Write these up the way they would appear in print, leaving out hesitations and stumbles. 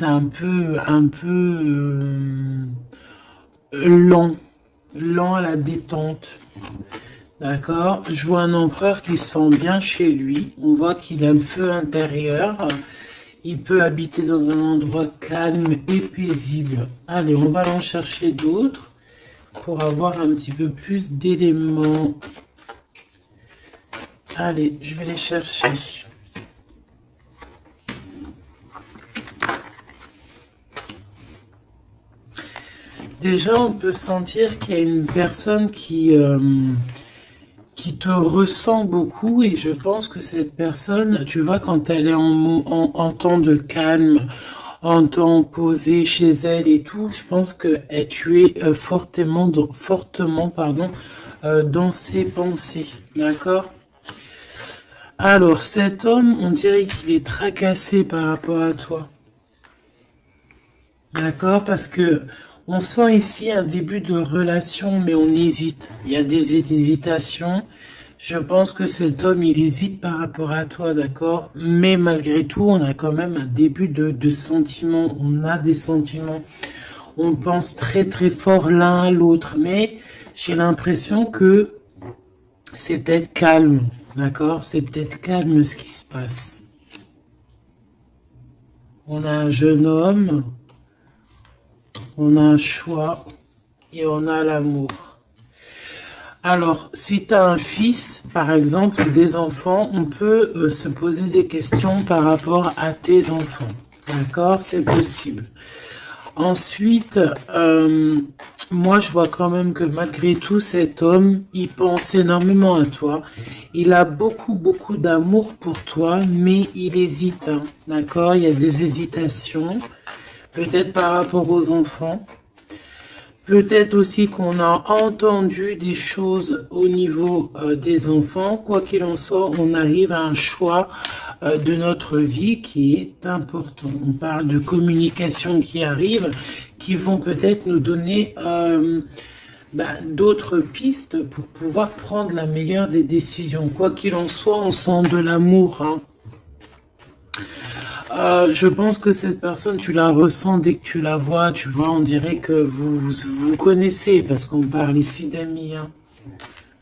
c'est un peu lent, lent à la détente. D'accord? Je vois un empereur qui se sent bien chez lui. On voit qu'il a le feu intérieur. Il peut habiter dans un endroit calme et paisible. Allez, on va en chercher d'autres pour avoir un petit peu plus d'éléments. Allez, je vais les chercher. Déjà, on peut sentir qu'il y a une personne qui te ressent beaucoup et je pense que cette personne, tu vois, quand elle est en temps de calme, en temps posé chez elle et tout, je pense que tu es fortement, pardon, dans ses pensées, d'accord? Alors, cet homme, on dirait qu'il est tracassé par rapport à toi. D'accord? Parce que on sent ici un début de relation, mais on hésite. Il y a des hésitations. Je pense que cet homme, il hésite par rapport à toi, d'accord? Mais malgré tout, on a quand même un début de sentiments. On a des sentiments. On pense très très fort l'un à l'autre. Mais j'ai l'impression que c'est peut-être calme, d'accord? C'est peut-être calme ce qui se passe. On a un jeune homme, on a un choix et on a l'amour. Alors, si tu as un fils, par exemple, ou des enfants, on peut se poser des questions par rapport à tes enfants. D'accord? C'est possible. Ensuite, moi, je vois quand même que malgré tout, cet homme, il pense énormément à toi. Il a beaucoup, beaucoup d'amour pour toi, mais il hésite. Hein. D'accord? Il y a des hésitations, peut-être par rapport aux enfants. Peut-être aussi qu'on a entendu des choses au niveau des enfants. Quoi qu'il en soit, on arrive à un choix de notre vie qui est important. On parle de communication qui arrive, qui vont peut-être nous donner d'autres pistes pour pouvoir prendre la meilleure des décisions. Quoi qu'il en soit, on sent de l'amour. Hein. Je pense que cette personne, tu la ressens dès que tu la vois. Tu vois, on dirait que vous connaissez parce qu'on parle ici d'amis. Hein.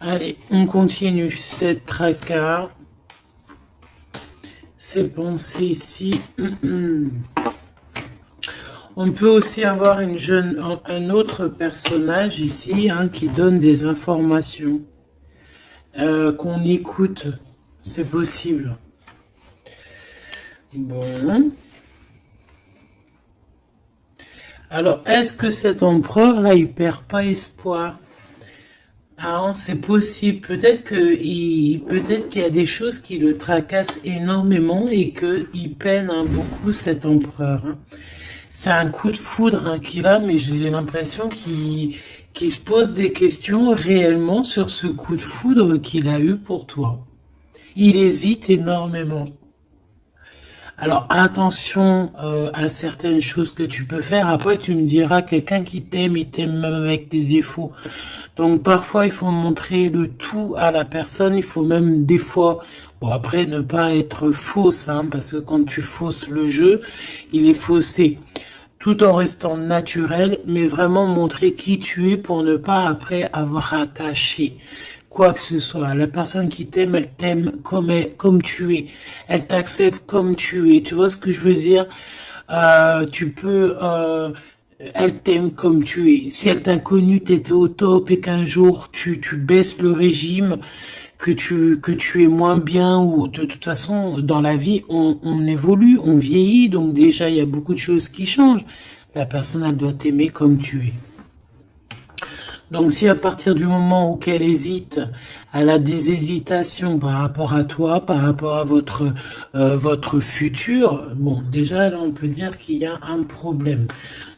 Allez, on continue. Cette tracas, ces pensées ici. On peut aussi avoir un autre personnage ici hein, qui donne des informations qu'on écoute. C'est possible. Bon. Alors, est-ce que cet empereur-là, il perd pas espoir? Ah, c'est possible. Peut-être qu'il y a des choses qui le tracassent énormément et qu'il peine hein, beaucoup cet empereur. Hein. C'est un coup de foudre hein, qu'il a, mais j'ai l'impression qu'il se pose des questions réellement sur ce coup de foudre qu'il a eu pour toi. Il hésite énormément. Alors attention à certaines choses que tu peux faire. Après, tu me diras, quelqu'un qui t'aime, il t'aime même avec tes défauts. Donc parfois, il faut montrer le tout à la personne. Il faut même des fois, bon après, ne pas être fausse, hein, parce que quand tu fausses le jeu, il est faussé. Tout en restant naturel, mais vraiment montrer qui tu es pour ne pas après avoir à cacher quoi que ce soit. La personne qui t'aime, elle t'aime comme tu es. Elle t'accepte comme tu es. Tu vois ce que je veux dire? Elle t'aime comme tu es. Si elle t'a connu, t'étais au top et qu'un jour tu baisses le régime, que tu es moins bien ou de toute façon dans la vie on évolue, on vieillit donc déjà il y a beaucoup de choses qui changent. La personne elle doit t'aimer comme tu es. Donc si à partir du moment où qu'elle hésite, elle a des hésitations par rapport à toi, par rapport à votre futur, bon déjà là on peut dire qu'il y a un problème.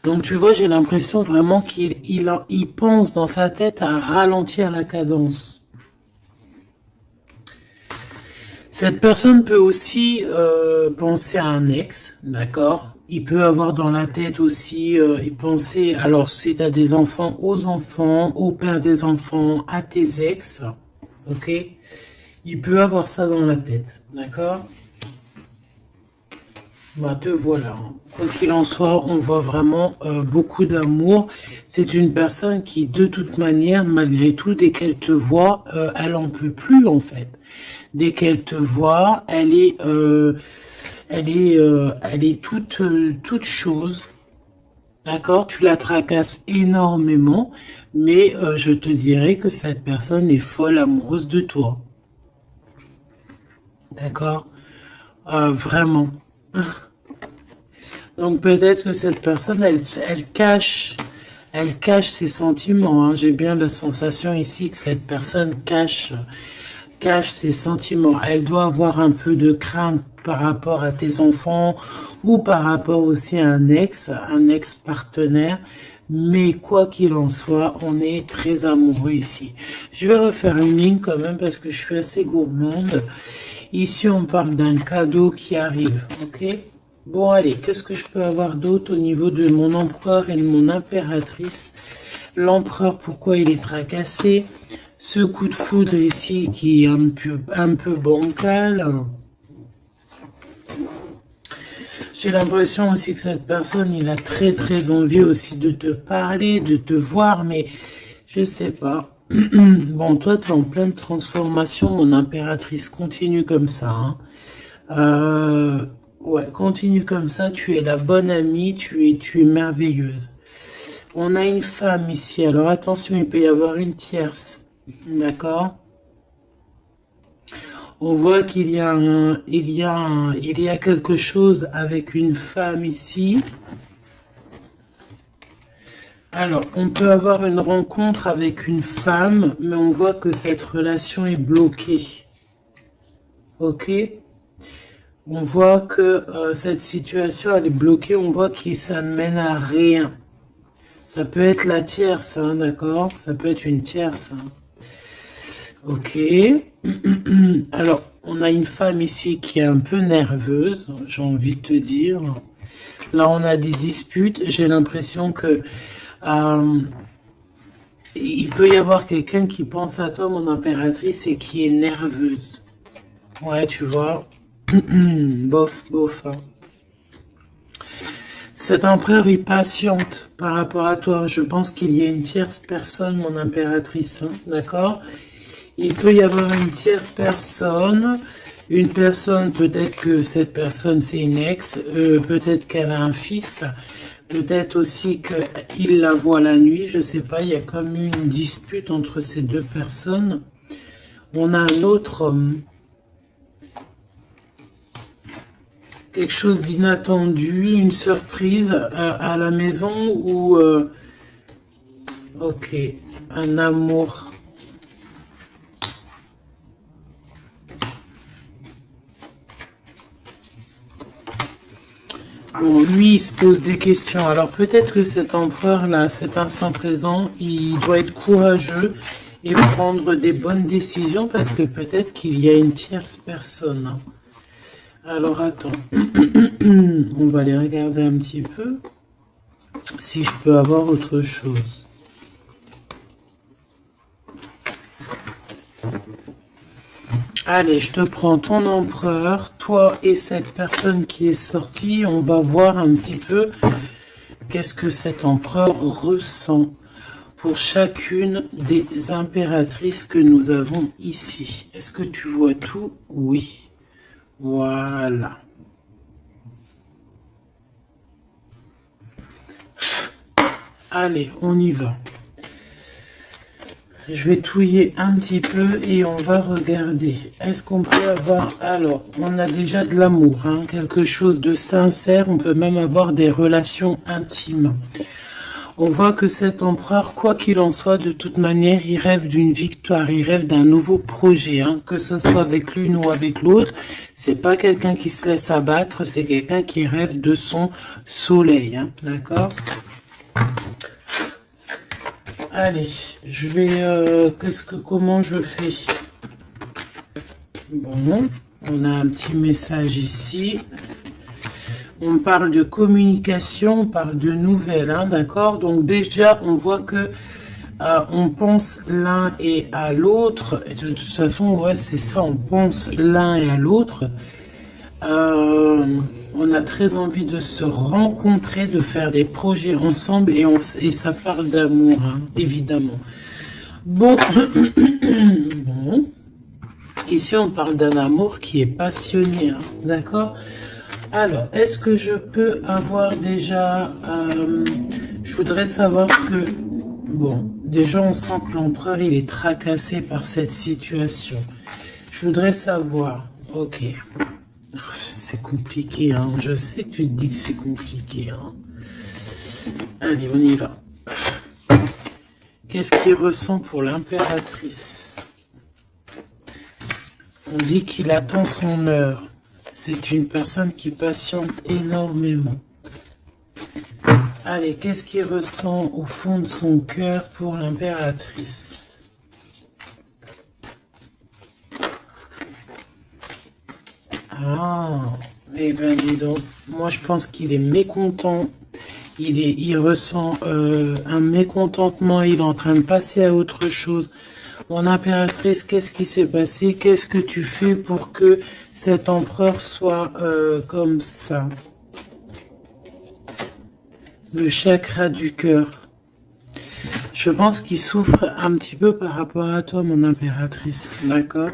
Donc tu vois j'ai l'impression vraiment qu'il pense dans sa tête à ralentir la cadence. Cette personne peut aussi penser à un ex, d'accord? Il peut avoir dans la tête aussi, y penser, alors si tu as des enfants, aux enfants, au père des enfants, à tes ex, ok? Il peut avoir ça dans la tête, d'accord? Bah, te voilà. Quoi qu'il en soit, on voit vraiment beaucoup d'amour. C'est une personne qui, de toute manière, malgré tout, dès qu'elle te voit, elle en peut plus en fait. Dès qu'elle te voit, elle est toute chose. D'accord? Tu la tracasses énormément, mais je te dirais que cette personne est folle amoureuse de toi. D'accord? Vraiment. Donc peut-être que cette personne, elle cache ses sentiments, hein. J'ai bien la sensation ici que cette personne cache ses sentiments. Elle doit avoir un peu de crainte par rapport à tes enfants ou par rapport aussi à un ex-partenaire. Mais quoi qu'il en soit, on est très amoureux ici. Je vais refaire une ligne quand même parce que je suis assez gourmande. Ici, on parle d'un cadeau qui arrive, ok? Bon, allez, qu'est-ce que je peux avoir d'autre au niveau de mon empereur et de mon impératrice? L'empereur, pourquoi il est tracassé? Ce coup de foudre ici qui est un peu bancal. J'ai l'impression aussi que cette personne, il a très très envie aussi de te parler, de te voir, mais je sais pas. Bon, toi, tu es en pleine transformation, mon impératrice. Continue comme ça, hein. Ouais, continue comme ça. Tu es la bonne amie, tu es merveilleuse. On a une femme ici. Alors attention, il peut y avoir une tierce. D'accord? On voit il y a quelque chose avec une femme ici. Alors, on peut avoir une rencontre avec une femme, mais on voit que cette relation est bloquée. Ok? On voit que cette situation, elle est bloquée. On voit que ça ne mène à rien. Ça peut être la tierce, hein, d'accord? Ça peut être une tierce. Hein. Ok. Alors, on a une femme ici qui est un peu nerveuse, j'ai envie de te dire. Là, on a des disputes. J'ai l'impression que il peut y avoir quelqu'un qui pense à toi, mon impératrice, et qui est nerveuse. Ouais, tu vois. Bof, bof. Hein. Cet empereur est patiente par rapport à toi. Je pense qu'il y a une tierce personne, mon impératrice. Hein, d'accord? Il peut y avoir une tierce personne. Une personne, peut-être que cette personne c'est une ex. Peut-être qu'elle a un fils. Peut-être aussi qu'il la voit la nuit. Je sais pas. Il y a comme une dispute entre ces deux personnes. On a un autre homme. Quelque chose d'inattendu, une surprise à la maison ou ok, un amour. Bon, lui, il se pose des questions. Alors peut-être que cet empereur-là, cet instant présent, il doit être courageux et prendre des bonnes décisions parce que peut-être qu'il y a une tierce personne. Alors attends, on va aller regarder un petit peu si je peux avoir autre chose. Allez, je te prends ton empereur, toi et cette personne qui est sortie. On va voir un petit peu qu'est-ce que cet empereur ressent pour chacune des impératrices que nous avons ici. Est-ce que tu vois tout? Oui. Voilà. Allez, on y va. Je vais touiller un petit peu et on va regarder. Est-ce qu'on peut avoir... Alors, on a déjà de l'amour, hein, quelque chose de sincère. On peut même avoir des relations intimes. On voit que cet empereur, quoi qu'il en soit, de toute manière, il rêve d'une victoire, il rêve d'un nouveau projet, hein, que ce soit avec l'une ou avec l'autre. C'est pas quelqu'un qui se laisse abattre, c'est quelqu'un qui rêve de son soleil, hein, d'accord? Allez, je vais... comment je fais? Bon, on a un petit message ici. On parle de communication, on parle de nouvelles, hein, d'accord? Donc déjà, on voit que on pense l'un et à l'autre. De toute façon, ouais, c'est ça, on pense l'un et à l'autre. On a très envie de se rencontrer, de faire des projets ensemble et ça parle d'amour, hein, évidemment. Bon. Bon. Ici, on parle d'un amour qui est passionné, hein, d'accord? Alors, est-ce que je peux avoir déjà... je voudrais savoir que... Bon, déjà, on sent que l'empereur, il est tracassé par cette situation. Je voudrais savoir... Ok. C'est compliqué, hein. Je sais que tu te dis que c'est compliqué, hein. Allez, on y va. Qu'est-ce qu'il ressent pour l'impératrice? On dit qu'il attend son heure. C'est une personne qui patiente énormément. Allez, qu'est-ce qu'il ressent au fond de son cœur pour l'impératrice? Ah, eh bien dis donc, moi je pense qu'il est mécontent. Il ressent un mécontentement, il est en train de passer à autre chose. Mon impératrice, qu'est-ce qui s'est passé? Qu'est-ce que tu fais pour que cet empereur soit comme ça? Le chakra du cœur. Je pense qu'il souffre un petit peu par rapport à toi, mon impératrice, d'accord?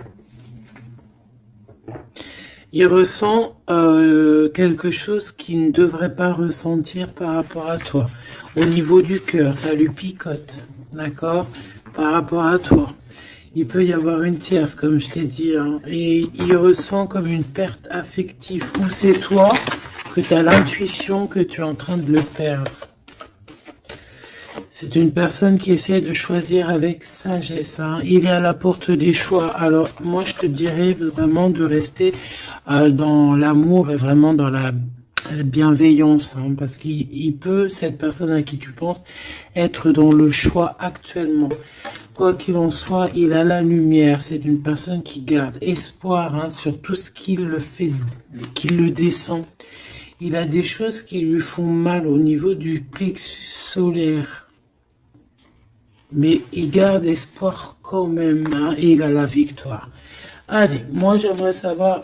Il ressent quelque chose qu'il ne devrait pas ressentir par rapport à toi. Au niveau du cœur, ça lui picote, d'accord? Par rapport à toi. Il peut y avoir une tierce, comme je t'ai dit, hein, et il ressent comme une perte affective. Ou c'est toi que tu as l'intuition que tu es en train de le perdre. C'est une personne qui essaie de choisir avec sagesse. Hein. Il est à la porte des choix. Alors, moi, je te dirais vraiment de rester dans l'amour et vraiment dans la bienveillance. Hein, parce qu'il peut, cette personne à qui tu penses, être dans le choix actuellement. Quoi qu'il en soit, il a la lumière. C'est une personne qui garde espoir hein, sur tout ce qu'il le fait, qu'il le descend. Il a des choses qui lui font mal au niveau du plexus solaire. Mais il garde espoir quand même, hein, et il a la victoire. Allez, moi j'aimerais savoir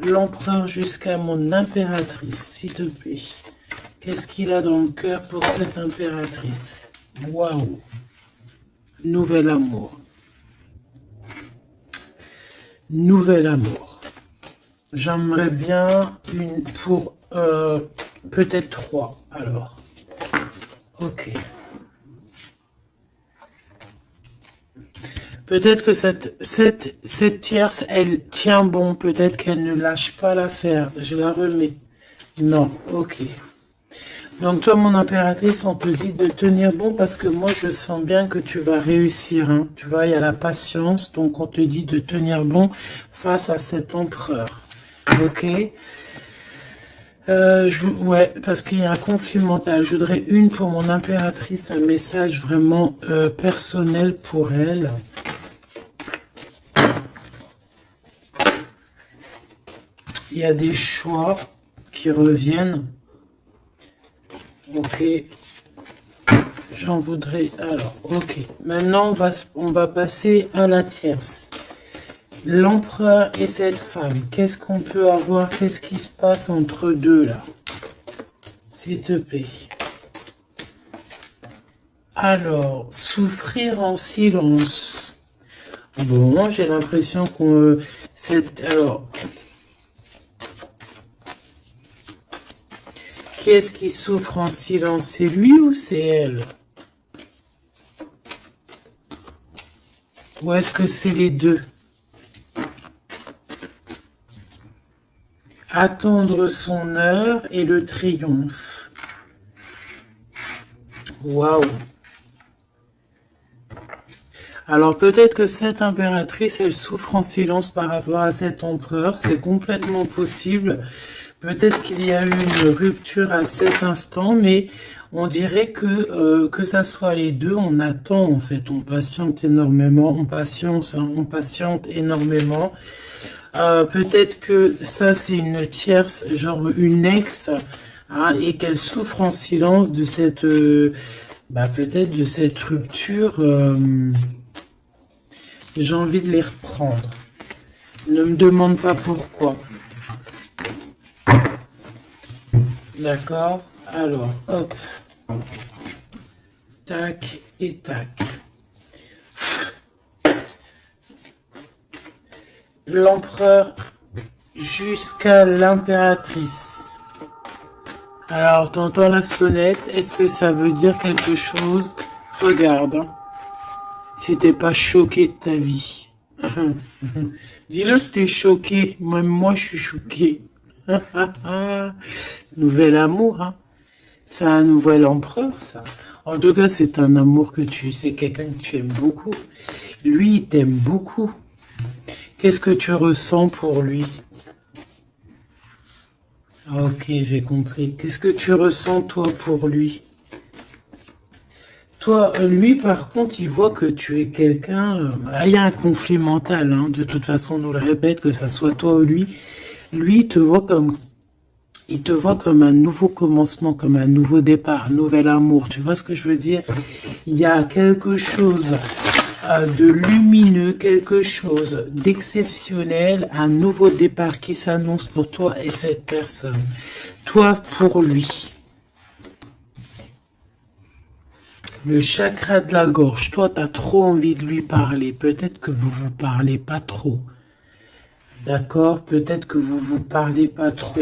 l'empereur jusqu'à mon impératrice, s'il te plaît. Qu'est-ce qu'il a dans le cœur pour cette impératrice? Waouh! Nouvel amour. Nouvel amour. J'aimerais bien une pour peut-être 3, alors. Ok. Peut-être que cette tierce, elle tient bon. Peut-être qu'elle ne lâche pas l'affaire. Je la remets. Non, ok. Donc toi, mon impératrice, on te dit de tenir bon parce que moi, je sens bien que tu vas réussir. Hein. Tu vois, il y a la patience. Donc on te dit de tenir bon face à cet empereur. Ok. Ouais, parce qu'il y a un conflit mental. Je voudrais une pour mon impératrice, un message vraiment personnel pour elle. Il y a des choix qui reviennent. Ok. J'en voudrais... Alors, ok. Maintenant, on va passer à la tierce. L'empereur et cette femme. Qu'est-ce qu'on peut avoir? Qu'est-ce qui se passe entre deux, là? S'il te plaît. Alors, souffrir en silence. Bon, j'ai l'impression qu'on... Alors... Qui est-ce qui souffre en silence? C'est lui ou c'est elle? Ou est-ce que c'est les deux? Attendre son heure et le triomphe. Waouh! Alors peut-être que cette impératrice, elle souffre en silence par rapport à cet empereur. C'est complètement possible. Peut-être qu'il y a eu une rupture à cet instant, mais on dirait que ça soit les deux, on attend en fait, on patiente énormément, on patiente énormément. Peut-être que ça c'est une tierce, genre une ex, hein, et qu'elle souffre en silence de cette, peut-être de cette rupture. J'ai envie de les reprendre. Ne me demande pas pourquoi. D'accord? Alors, hop. Tac et tac. L'empereur jusqu'à l'impératrice. Alors, t'entends la sonnette. Est-ce que ça veut dire quelque chose? Regarde. Hein. Si t'es pas choqué de ta vie. Dis-le que t'es choqué. Même moi, je suis choqué. Nouvel amour, hein. C'est un nouvel empereur, ça. En tout cas, c'est un amour que c'est quelqu'un que tu aimes beaucoup. Lui, il t'aime beaucoup. Qu'est-ce que tu ressens pour lui? Ok, j'ai compris. Qu'est-ce que tu ressens, toi, pour lui? Toi, lui, par contre, il voit que tu es quelqu'un... il y a un conflit mental, hein. De toute façon, on nous le répète, que ça soit toi ou lui. Lui, il te voit comme un nouveau commencement, comme un nouveau départ, un nouvel amour. Tu vois ce que je veux dire? Il y a quelque chose de lumineux, quelque chose d'exceptionnel, un nouveau départ qui s'annonce pour toi et cette personne. Toi pour lui. Le chakra de la gorge. Toi, tu as trop envie de lui parler. Peut-être que vous vous parlez pas trop. D'accord? Peut-être que vous vous parlez pas trop.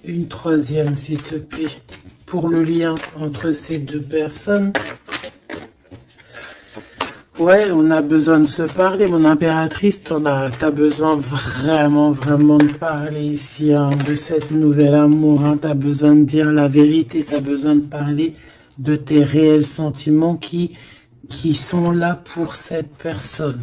Une troisième, s'il te plaît, pour le lien entre ces deux personnes. Ouais, on a besoin de se parler, mon impératrice, t'as besoin vraiment de parler ici, hein, de cette nouvelle amour, hein, t'as besoin de dire la vérité, t'as besoin de parler de tes réels sentiments qui sont là pour cette personne.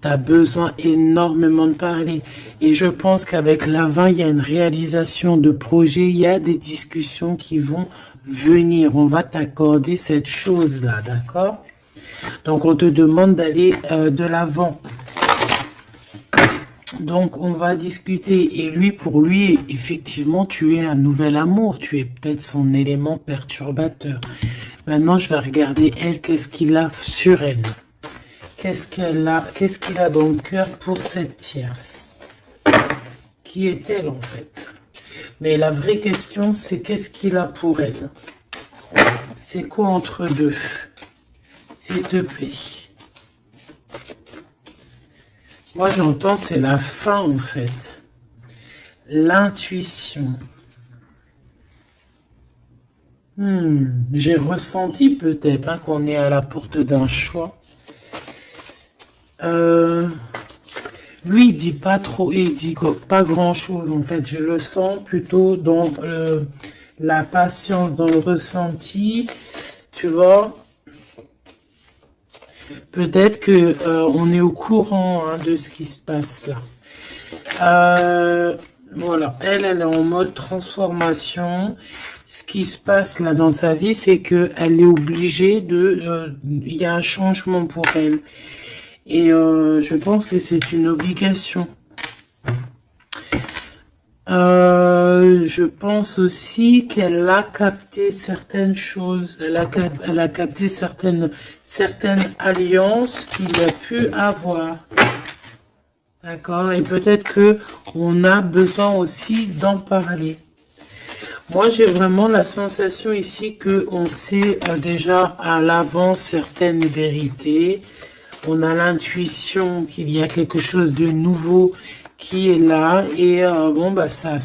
T'as besoin énormément de parler. Et je pense qu'avec la 20, il y a une réalisation de projet, il y a des discussions qui vont venir. On va t'accorder cette chose-là, d'accord? Donc, on te demande d'aller de l'avant. Donc, on va discuter. Et lui, pour lui, effectivement, tu es un nouvel amour. Tu es peut-être son élément perturbateur. Maintenant, je vais regarder, elle, qu'est-ce qu'il a sur elle. Qu'est-ce qu'il a dans le cœur pour cette tierce? Qui est-elle en fait? Mais la vraie question, c'est qu'est-ce qu'il a pour elle? C'est quoi entre deux? S'il te plaît. Moi, j'entends, c'est la fin en fait. L'intuition. J'ai ressenti peut-être hein, qu'on est à la porte d'un choix. Lui, il dit pas trop, il dit pas grand-chose, en fait. Je le sens plutôt dans la patience, dans le ressenti, tu vois. Peut-être que on est au courant hein, de ce qui se passe là. Voilà, elle est en mode transformation. Ce qui se passe là dans sa vie, c'est qu'elle est obligée de... Il y a un changement pour elle. Et je pense que c'est une obligation. Je pense aussi qu'elle a capté certaines choses. Elle a capté certaines alliances qu'il a pu avoir. D'accord? Et peut-être que on a besoin aussi d'en parler. Moi, j'ai vraiment la sensation ici que on sait déjà à l'avance certaines vérités. On a l'intuition qu'il y a quelque chose de nouveau qui est là. Et bon, bah ça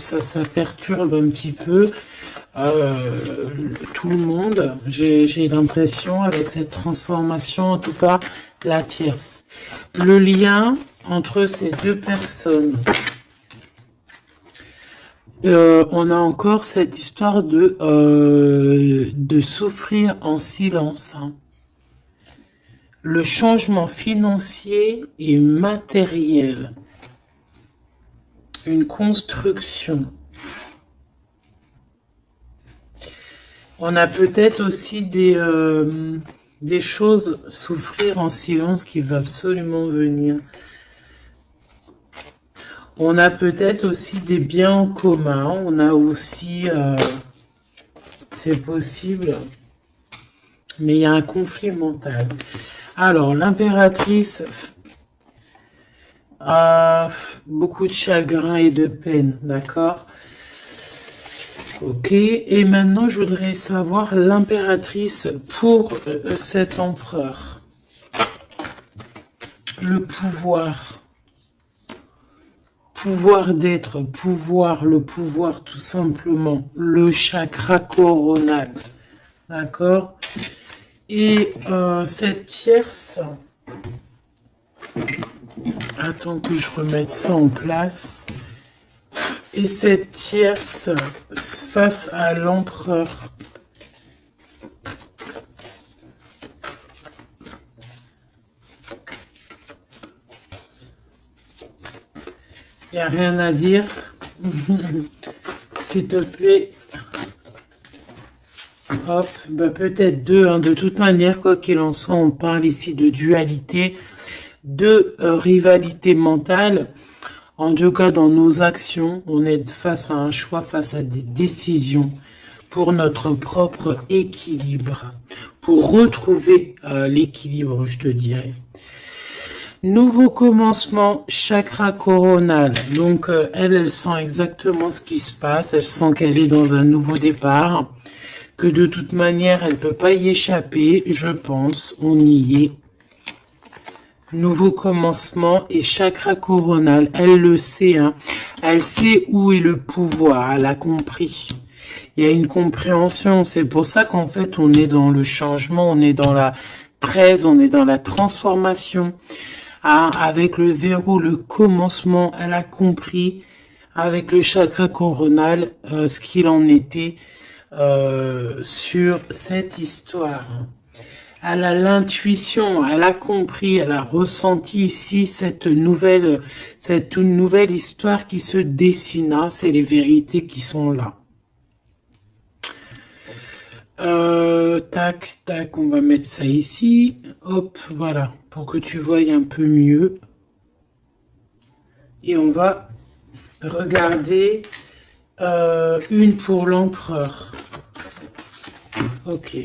perturbe un petit peu tout le monde. J'ai l'impression avec cette transformation, en tout cas, la tierce. Le lien entre ces deux personnes. On a encore cette histoire de souffrir en silence. Hein. Le changement financier et matériel. Une construction. On a peut-être aussi des choses, souffrir en silence qui va absolument venir. On a peut-être aussi des biens en commun. On a aussi... c'est possible. Mais il y a un conflit mental. Alors, l'impératrice... Beaucoup de chagrin et de peine, d'accord? Ok, et maintenant je voudrais savoir l'impératrice pour cet empereur. Le pouvoir. Pouvoir d'être, pouvoir, le pouvoir tout simplement. Le chakra coronal. D'accord? Et cette tierce, attends que je remette ça en place. Et cette tierce face à l'empereur. Il n'y a rien à dire. S'il te plaît. Hop, bah peut-être deux, hein. De toute manière, quoi qu'il en soit, on parle ici de dualité, de rivalité mentale. En tout cas, dans nos actions, on est face à un choix, face à des décisions pour notre propre équilibre, pour retrouver l'équilibre, je te dirais. Nouveau commencement, chakra coronal. Donc, elle sent exactement ce qui se passe. Elle sent qu'elle est dans un nouveau départ. Que de toute manière, elle ne peut pas y échapper, je pense. On y est. Nouveau commencement et chakra coronal. Elle le sait, hein. Elle sait où est le pouvoir. Elle a compris. Il y a une compréhension. C'est pour ça qu'en fait, on est dans le changement. On est dans la 13. On est dans la transformation. Ah, avec le 0, le commencement, elle a compris avec le chakra coronal ce qu'il en était sur cette histoire. Elle a l'intuition, elle a compris, elle a ressenti ici cette nouvelle histoire qui se dessina. C'est les vérités qui sont là. Tac, tac, on va mettre ça ici. Hop, voilà, pour que tu voyes un peu mieux. Et on va regarder une pour l'empereur. Ok.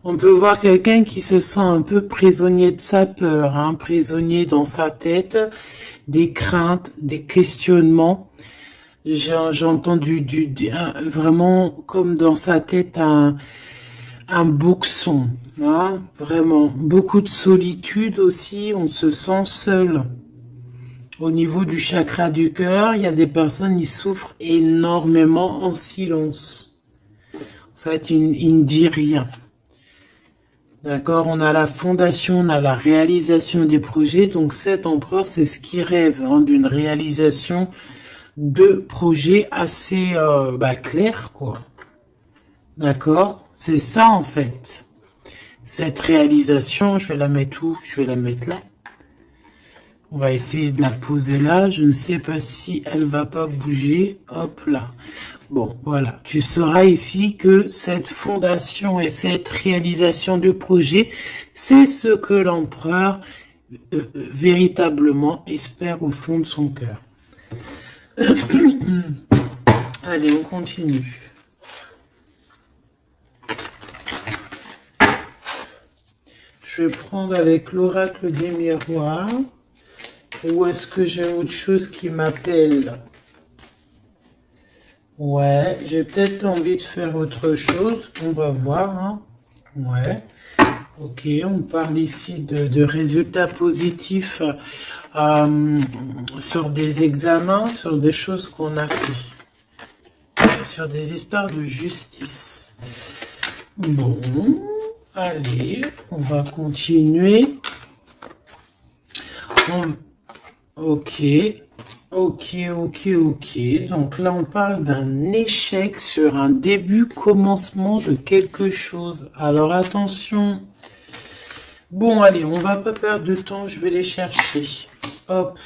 On peut voir quelqu'un qui se sent un peu prisonnier de sa peur, hein, prisonnier dans sa tête, des craintes, des questionnements. J'ai entendu vraiment comme dans sa tête un boxon, hein, vraiment. Beaucoup de solitude aussi, on se sent seul. Au niveau du chakra du cœur, il y a des personnes qui souffrent énormément en silence. En fait, ils ne disent rien. D'accord, on a la fondation, on a la réalisation des projets. Donc cet empereur, c'est ce qui rêve hein, d'une réalisation de projets assez clairs, quoi. D'accord, c'est ça en fait. Cette réalisation, je vais la mettre où? Je vais la mettre là. On va essayer de la poser là. Je ne sais pas si elle va pas bouger. Hop là. Bon, voilà. Tu sauras ici que cette fondation et cette réalisation de projet, c'est ce que l'empereur véritablement espère au fond de son cœur. Allez, on continue. Je vais prendre avec l'oracle des miroirs. Ou est-ce que j'ai autre chose qui m'appelle? Ouais, j'ai peut-être envie de faire autre chose. On va voir. Hein. Ouais. Ok, on parle ici de résultats positifs sur des examens, sur des choses qu'on a fait. Sur des histoires de justice. Bon, allez, on va continuer. Ok, ok. Donc là, on parle d'un échec sur un début, commencement de quelque chose. Alors attention. Bon, allez, on va pas perdre de temps. Je vais les chercher. Hop.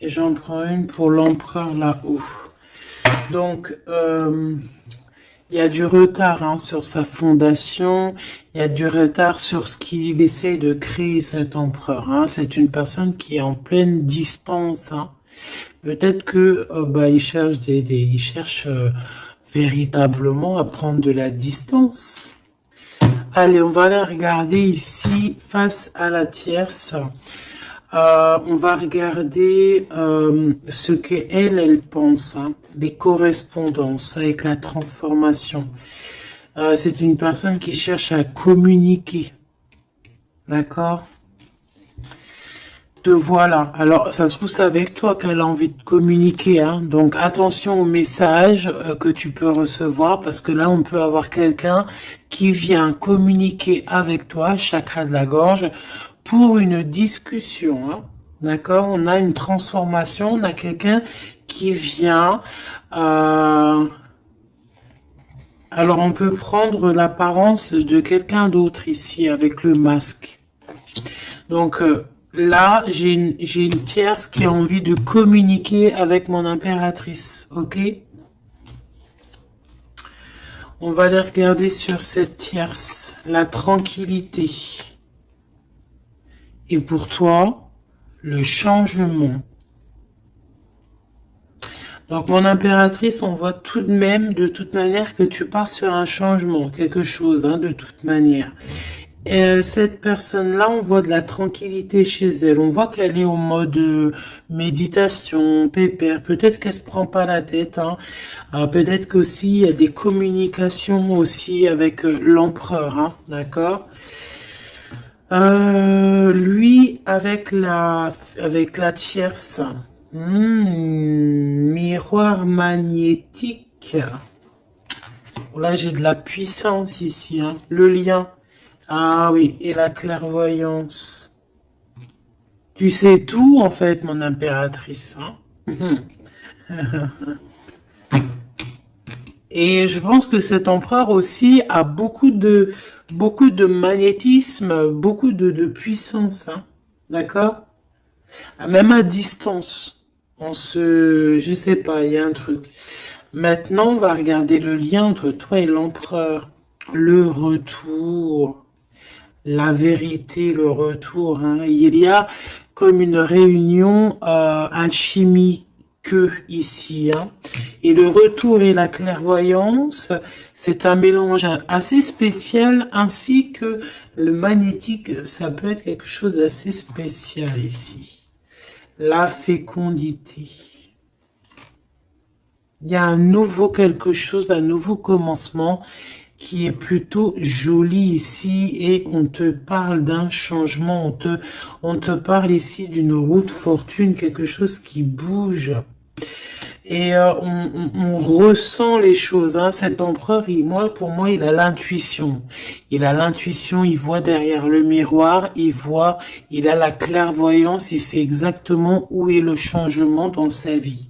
Et j'en prends une pour l'empereur là-haut. Donc, Il y a du retard hein, sur sa fondation, il y a du retard sur ce qu'il essaie de créer cet empereur. Hein. C'est une personne qui est en pleine distance. Hein. Peut-être que bah, il cherche il cherche véritablement à prendre de la distance. Allez, on va aller regarder ici face à la tierce. On va regarder ce qu'elle, elle pense, hein, les correspondances avec la transformation. C'est une personne qui cherche à communiquer, d'accord? Te voilà. Alors, ça se trouve, c'est avec toi qu'elle a envie de communiquer, hein. Donc, attention aux messages que tu peux recevoir, parce que là, on peut avoir quelqu'un qui vient communiquer avec toi, chakra de la gorge, pour une discussion, hein. D'accord? On a une transformation, on a quelqu'un qui vient... Alors, on peut prendre l'apparence de quelqu'un d'autre ici, avec le masque. Donc, là, j'ai une tierce qui a envie de communiquer avec mon impératrice, ok? On va aller regarder sur cette tierce, la tranquillité. Et pour toi, le changement. Donc, mon impératrice, on voit tout de même, de toute manière, que tu pars sur un changement, quelque chose, hein, de toute manière. Et cette personne-là, on voit de la tranquillité chez elle. On voit qu'elle est au mode méditation, pépère. Peut-être qu'elle se prend pas la tête. Hein. Peut-être qu'aussi, il y a des communications aussi avec l'empereur. Hein, d'accord. Lui, avec la tierce. Miroir magnétique. Là, j'ai de la puissance ici. Hein. Le lien. Ah oui, et la clairvoyance. Tu sais tout, en fait, mon impératrice. Hein. Et je pense que cet empereur aussi a beaucoup de magnétisme, beaucoup de puissance. Hein. D'accord? Même à distance. Je sais pas, il y a un truc. Maintenant, on va regarder le lien entre toi et l'empereur. Le retour. La vérité, le retour. Hein. Il y a comme une réunion alchimique ici. Hein. Et le retour et la clairvoyance, c'est un mélange assez spécial, ainsi que le magnétique, ça peut être quelque chose d'assez spécial ici. La fécondité. Il y a un nouveau quelque chose, un nouveau commencement qui est plutôt joli ici, et on te parle d'un changement, on te parle ici d'une route fortune, quelque chose qui bouge. Et on ressent les choses. Hein. Cet empereur, pour moi, il a l'intuition. Il a l'intuition, il voit derrière le miroir, il a la clairvoyance, il sait exactement où est le changement dans sa vie.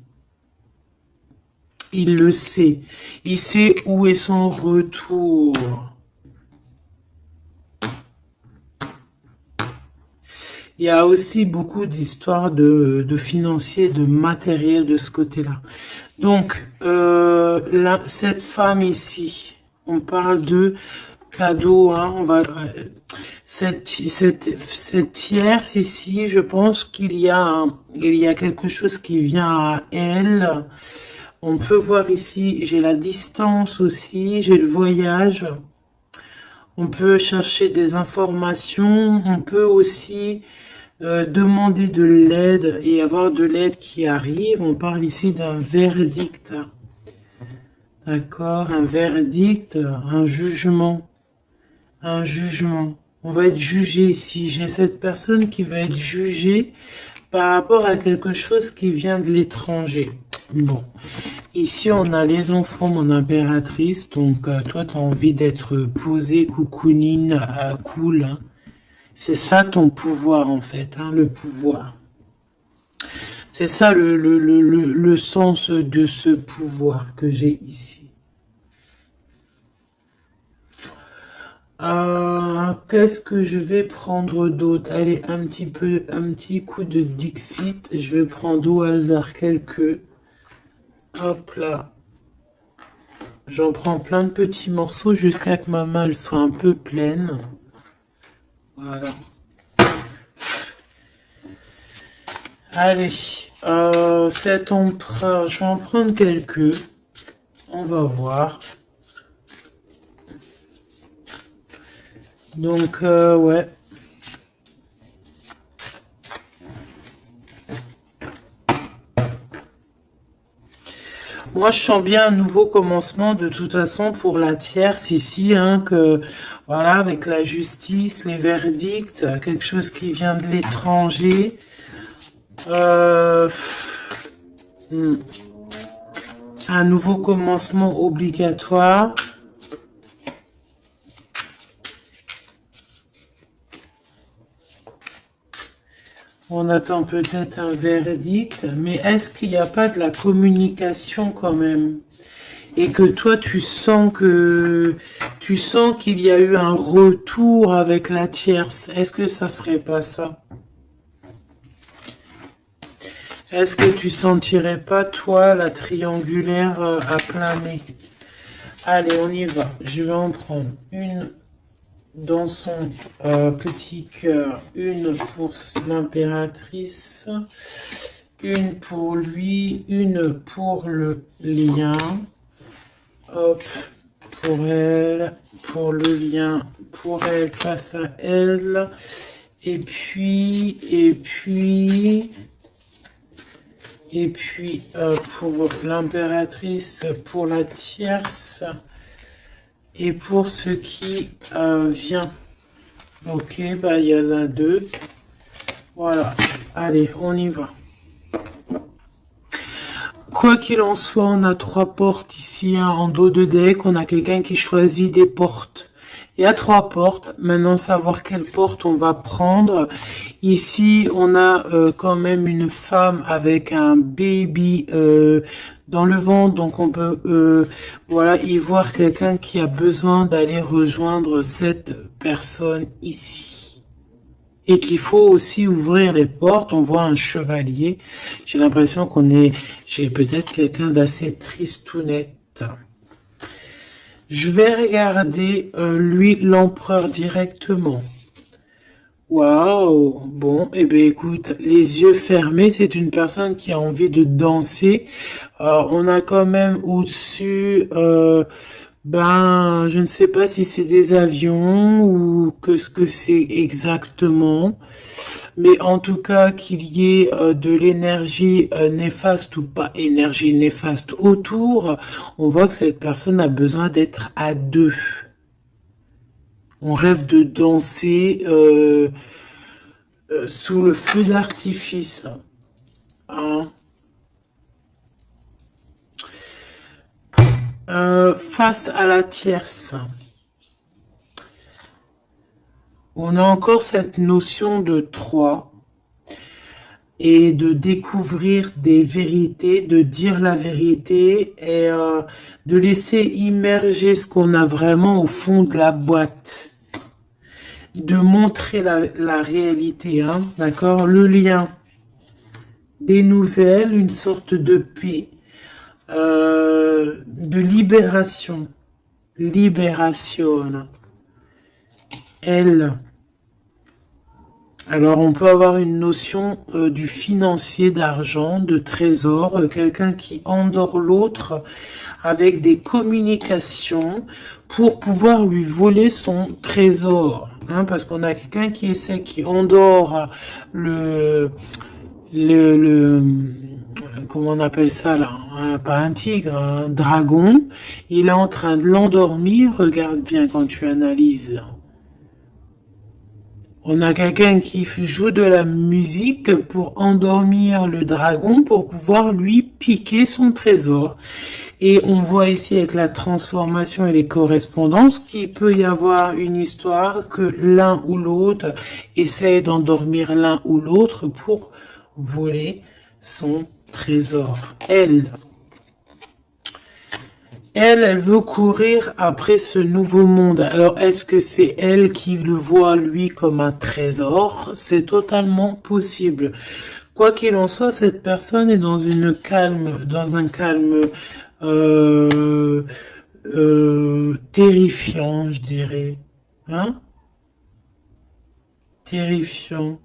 Il le sait. Il sait où est son retour. Il y a aussi beaucoup d'histoires de financiers, de matériel de ce côté-là. Donc, cette femme ici, on parle de cadeau. Hein, cette tierce ici, je pense qu'il y a quelque chose qui vient à elle. On peut voir ici, j'ai la distance aussi, j'ai le voyage. On peut chercher des informations. On peut aussi demander de l'aide et avoir de l'aide qui arrive. On parle ici d'un verdict. D'accord, un verdict, un jugement. Un jugement. On va être jugé ici. J'ai cette personne qui va être jugée par rapport à quelque chose qui vient de l'étranger. Bon, ici on a les enfants, mon impératrice, donc toi tu as envie d'être posée, coucounine, cool, hein. C'est ça ton pouvoir en fait, hein, le pouvoir. C'est ça le sens de ce pouvoir que j'ai ici. Qu'est-ce que je vais prendre d'autre? Allez, un petit coup de Dixit, je vais prendre au hasard quelques... Hop là. J'en prends plein de petits morceaux jusqu'à que ma main elle soit un peu pleine. Voilà. Allez, cet empereur, je vais en prendre quelques. On va voir. Donc, ouais. Moi, je sens bien un nouveau commencement de toute façon pour la tierce ici, hein, que voilà, avec la justice, les verdicts, quelque chose qui vient de l'étranger. Euh, un nouveau commencement obligatoire. On attend peut-être un verdict, mais est-ce qu'il n'y a pas de la communication quand même? Et que toi tu sens qu'il y a eu un retour avec la tierce. Est-ce que ça serait pas ça? Est-ce que tu sentirais pas toi la triangulaire à planer? Allez, on y va. Je vais en prendre une dans son petit cœur, une pour l'impératrice, une pour lui, une pour le lien. Hop, pour elle, pour le lien, pour elle, face à elle. Et puis, pour l'impératrice, pour la tierce, et pour ce qui vient. Ok, bah il y en a deux. Voilà, allez, on y va. Quoi qu'il en soit, on a 3 portes ici, hein, en dos de deck. On a quelqu'un qui choisit des portes. Il y a 3 portes. Maintenant, savoir quelle porte on va prendre. Ici, on a quand même une femme avec un baby dans le ventre. Donc, on peut voilà, y voir quelqu'un qui a besoin d'aller rejoindre cette personne ici. Et qu'il faut aussi ouvrir les portes. On voit un chevalier. J'ai l'impression j'ai peut-être quelqu'un d'assez tristounette. Je vais regarder, lui, l'empereur directement. Waouh! Bon, eh bien, écoute, les yeux fermés, c'est une personne qui a envie de danser. On a quand même au-dessus, je ne sais pas si c'est des avions ou ce que c'est exactement. Mais en tout cas, qu'il y ait de l'énergie néfaste ou pas énergie néfaste autour, on voit que cette personne a besoin d'être à deux. On rêve de danser sous le feu d'artifice. Hein. Face à la tierce. On a encore cette notion de 3 et de découvrir des vérités, de dire la vérité et de laisser immerger ce qu'on a vraiment au fond de la boîte. De montrer la réalité, hein, d'accord? Le lien, des nouvelles, une sorte de paix, de libération. Libération. Elle. Alors, on peut avoir une notion du financier, d'argent, de trésor, quelqu'un qui endort l'autre avec des communications pour pouvoir lui voler son trésor. Hein, parce qu'on a quelqu'un qui endort comment on appelle ça là, hein, pas un tigre, un dragon. Il est en train de l'endormir. Regarde bien quand tu analyses. On a quelqu'un qui joue de la musique pour endormir le dragon pour pouvoir lui piquer son trésor. Et on voit ici avec la transformation et les correspondances qu'il peut y avoir une histoire que l'un ou l'autre essaye d'endormir l'un ou l'autre pour voler son trésor. Elle veut courir après ce nouveau monde. Alors, est-ce que c'est elle qui le voit, lui, comme un trésor? C'est totalement possible. Quoi qu'il en soit, cette personne est dans un calme terrifiant, je dirais. Hein? Terrifiant.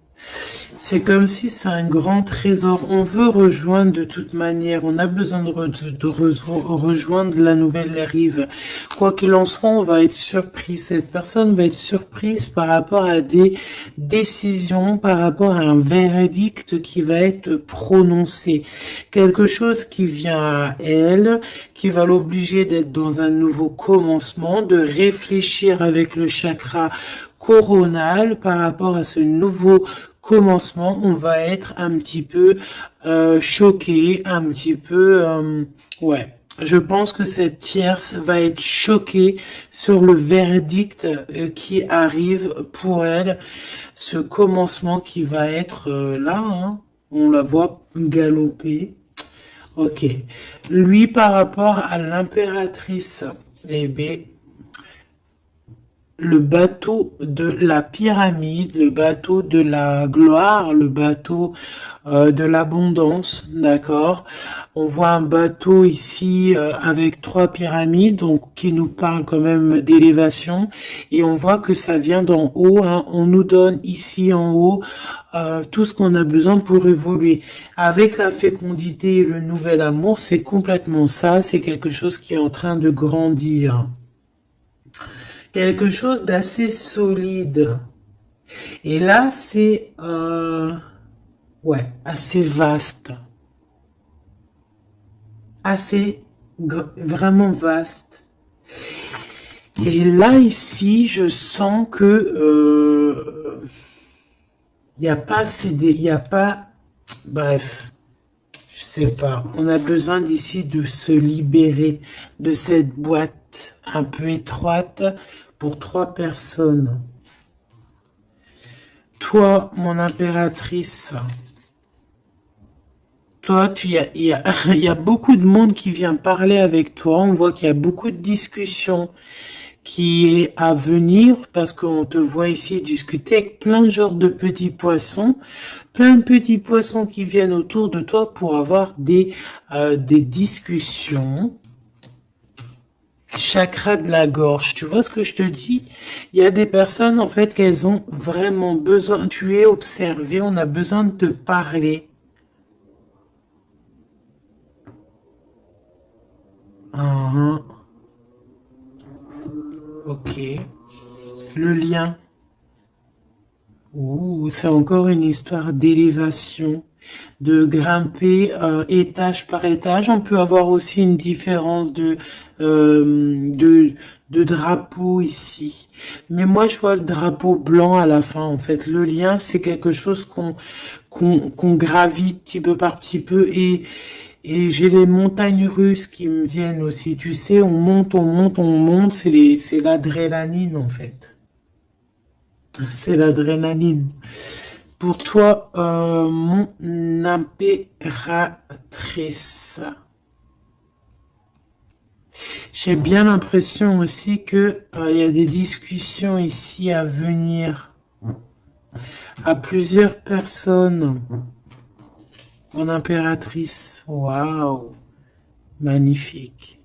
C'est comme si c'est un grand trésor. On veut rejoindre de toute manière. On a besoin de rejoindre la nouvelle rive. Quoi qu'il en soit, on va être surpris. Cette personne va être surprise par rapport à des décisions, par rapport à un verdict qui va être prononcé. Quelque chose qui vient à elle, qui va l'obliger d'être dans un nouveau commencement, de réfléchir avec le chakra coronal par rapport à ce nouveau commencement. On va être un petit peu choqué, un petit peu ouais. Je pense que cette tierce va être choquée sur le verdict qui arrive pour elle, ce commencement qui va être là, hein. On la voit galoper. Ok. Lui, par rapport à l'impératrice, eh bien, le bateau de la pyramide, le bateau de la gloire, le bateau de l'abondance, d'accord? On voit un bateau ici avec trois pyramides, donc qui nous parle quand même d'élévation, et on voit que ça vient d'en haut, hein. On nous donne ici en haut tout ce qu'on a besoin pour évoluer. Avec la fécondité et le nouvel amour, c'est complètement ça, c'est quelque chose qui est en train de grandir. Quelque chose d'assez solide. Et là, c'est ouais, assez vaste. Assez vraiment vaste. Et là, ici, je sens que il n'y a pas assez il y a pas, bref, je sais pas. On a besoin d'ici de se libérer de cette boîte un peu étroite pour trois personnes. Toi, mon impératrice, toi, il y a beaucoup de monde qui vient parler avec toi. On voit qu'il y a beaucoup de discussions qui est à venir parce qu'on te voit ici discuter avec plein de genres de petits poissons, plein de petits poissons qui viennent autour de toi pour avoir des discussions. Chakra de la gorge, tu vois ce que je te dis? Il y a des personnes en fait qu'elles ont vraiment besoin, tu es observé, on a besoin de te parler. Ah, ok. Le lien. Ouh, c'est encore une histoire d'élévation, de grimper étage par étage. On peut avoir aussi une différence de drapeau ici. Mais moi, je vois le drapeau blanc à la fin. En fait, le lien, c'est quelque chose qu'on gravite petit peu par petit peu. Et j'ai les montagnes russes qui me viennent aussi. Tu sais, on monte, on monte, on monte. C'est l'adrénaline, en fait. C'est l'adrénaline. Pour toi, mon impératrice, j'ai bien l'impression aussi que il y a des discussions ici à venir à plusieurs personnes. Mon impératrice, waouh, magnifique.